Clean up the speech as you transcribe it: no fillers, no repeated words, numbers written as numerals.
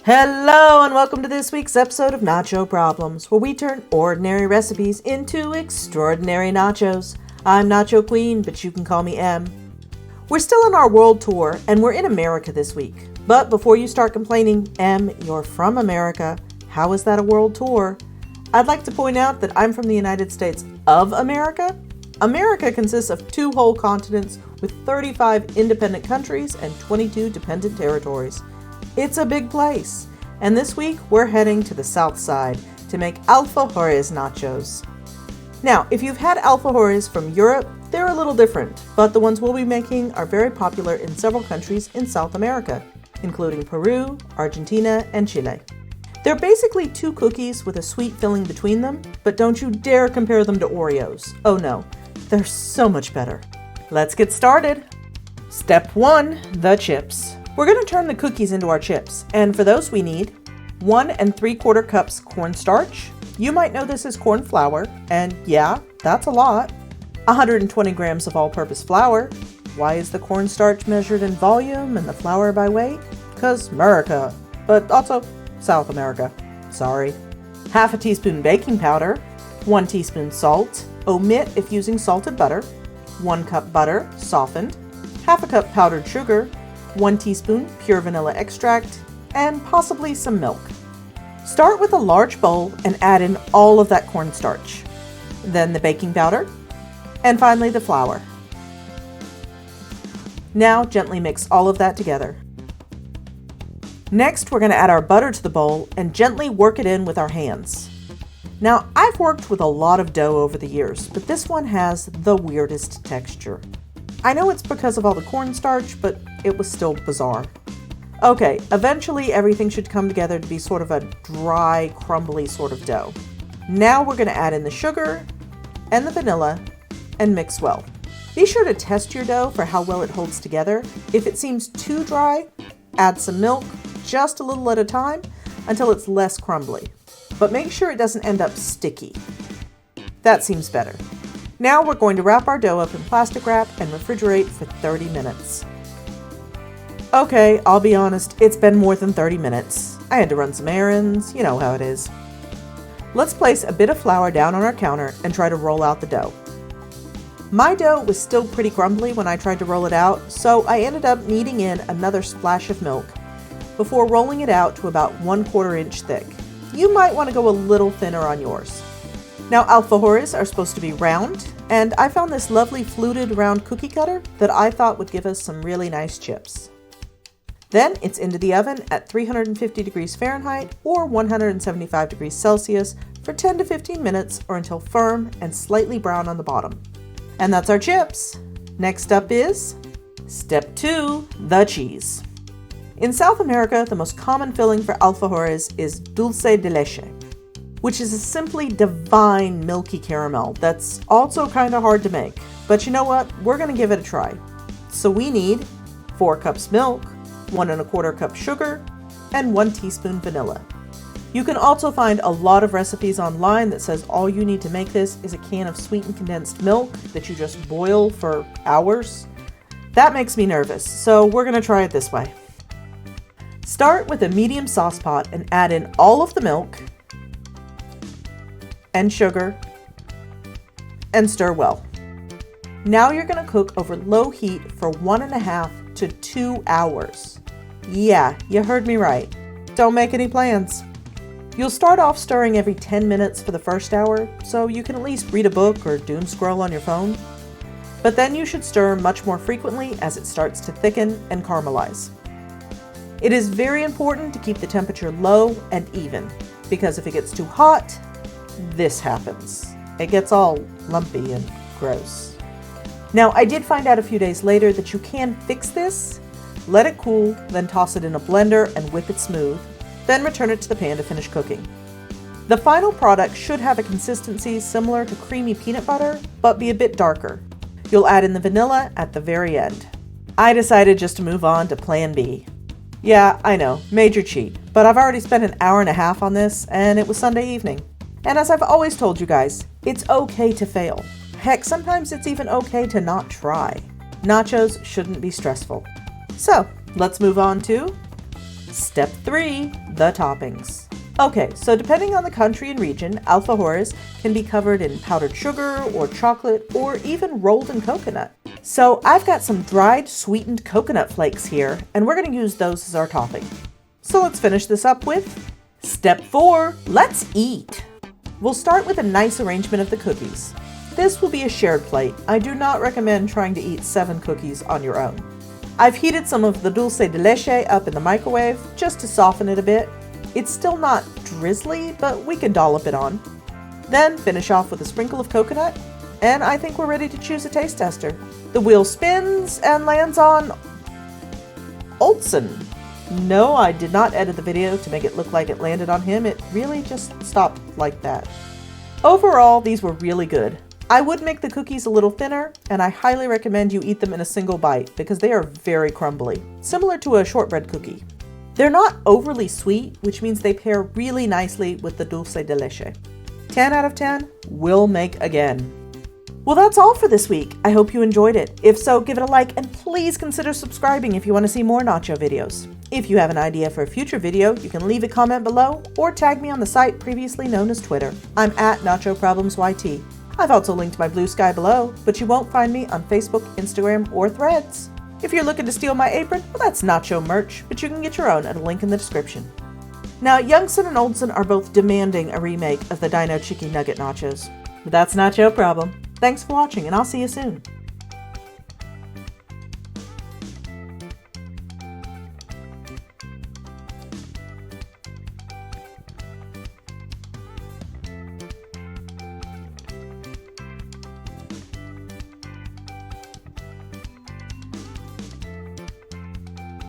Hello and welcome to this week's episode of Nacho Problems, where we turn ordinary recipes into extraordinary nachos. I'm Nacho Queen, but you can call me M. We're still on our world tour and we're in America this week. But before you start complaining, M, you're from America, how is that a world tour? I'd like to point out that I'm from the United States of America. America consists of 2 whole continents with 35 independent countries and 22 dependent territories. It's a big place, and this week we're heading to the south side to make Alfajores Nachos. Now, if you've had alfajores from Europe, they're a little different, but the ones we'll be making are very popular in several countries in South America, including Peru, Argentina, and Chile. They're basically 2 cookies with a sweet filling between them, but don't you dare compare them to Oreos. Oh no, they're so much better. Let's get started. Step 1, the chips. We're going to turn the cookies into our chips, and for those we need 1 3/4 cups cornstarch. You might know this as corn flour, and yeah, that's a lot. 120 grams of all-purpose flour. Why is the cornstarch measured in volume and the flour by weight? 'Cause America, but also South America. Sorry. Half a teaspoon baking powder, 1 teaspoon salt, omit if using salted butter, 1 cup butter, softened, half a cup powdered sugar, 1 teaspoon pure vanilla extract, and possibly some milk. Start with a large bowl and add in all of that cornstarch, then the baking powder, and finally the flour. Now gently mix all of that together. Next, we're going to add our butter to the bowl and gently work it in with our hands. Now, I've worked with a lot of dough over the years, but this one has the weirdest texture. I know it's because of all the cornstarch, but it was still bizarre. Okay, eventually everything should come together to be sort of a dry, crumbly sort of dough. Now we're going to add in the sugar and the vanilla and mix well. Be sure to test your dough for how well it holds together. If it seems too dry, add some milk, just a little at a time, until it's less crumbly. But make sure it doesn't end up sticky. That seems better. Now we're going to wrap our dough up in plastic wrap and refrigerate for 30 minutes. Okay, I'll be honest, it's been more than 30 minutes. I had to run some errands, you know how it is. Let's place a bit of flour down on our counter and try to roll out the dough. My dough was still pretty crumbly when I tried to roll it out, so I ended up kneading in another splash of milk before rolling it out to about 1/4 inch thick. You might want to go a little thinner on yours. Now, alfajores are supposed to be round, and I found this lovely fluted round cookie cutter that I thought would give us some really nice chips. Then it's into the oven at 350 degrees Fahrenheit or 175 degrees Celsius for 10 to 15 minutes or until firm and slightly brown on the bottom. And that's our chips. Next up is step 2, the cheese. In South America, the most common filling for alfajores is dulce de leche, which is a simply divine milky caramel that's also kind of hard to make. But you know what? We're going to give it a try. So we need 4 cups milk, 1 1/4 cup sugar, and 1 teaspoon vanilla. You can also find a lot of recipes online that says all you need to make this is a can of sweetened condensed milk that you just boil for hours. That makes me nervous, so we're going to try it this way. Start with a medium sauce pot and add in all of the milk and sugar and stir well. Now you're going to cook over low heat for 1.5 to 2 hours. Yeah, you heard me right. Don't make any plans. You'll start off stirring every 10 minutes for the first hour, so you can at least read a book or doom scroll on your phone. But then you should stir much more frequently as it starts to thicken and caramelize. It is very important to keep the temperature low and even, because if it gets too hot, this happens. It gets all lumpy and gross. Now, I did find out a few days later that you can fix this. Let it cool, then toss it in a blender and whip it smooth, then return it to the pan to finish cooking. The final product should have a consistency similar to creamy peanut butter, but be a bit darker. You'll add in the vanilla at the very end. I decided just to move on to plan B. Yeah, I know, major cheat, but I've already spent an hour and a half on this, and it was Sunday evening. And as I've always told you guys, it's okay to fail. Heck, sometimes it's even okay to not try. Nachos shouldn't be stressful. So, let's move on to Step 3, the toppings. Okay, so depending on the country and region, alfajores can be covered in powdered sugar or chocolate or even rolled in coconut. So I've got some dried sweetened coconut flakes here, and we're going to use those as our topping. So let's finish this up with Step 4, let's eat. We'll start with a nice arrangement of the cookies. This will be a shared plate. I do not recommend trying to eat 7 cookies on your own. I've heated some of the dulce de leche up in the microwave just to soften it a bit. It's still not drizzly, but we can dollop it on. Then finish off with a sprinkle of coconut, and I think we're ready to choose a taste tester. The wheel spins and lands on Dulce. No, I did not edit the video to make it look like it landed on him. It really just stopped like that. Overall, these were really good. I would make the cookies a little thinner, and I highly recommend you eat them in a single bite because they are very crumbly, similar to a shortbread cookie. They're not overly sweet, which means they pair really nicely with the dulce de leche. 10 out of 10, will make again. Well, that's all for this week. I hope you enjoyed it. If so, give it a like and please consider subscribing if you want to see more nacho videos. If you have an idea for a future video, you can leave a comment below or tag me on the site previously known as Twitter. I'm at NachoProblemsYT. I've also linked my Blue Sky below, but you won't find me on Facebook, Instagram, or Threads. If you're looking to steal my apron, well, that's Nacho merch, but you can get your own at a link in the description. Now, Youngson and Oldson are both demanding a remake of the Dino Chicky Nugget Nachos. But that's not your problem. Thanks for watching, and I'll see you soon.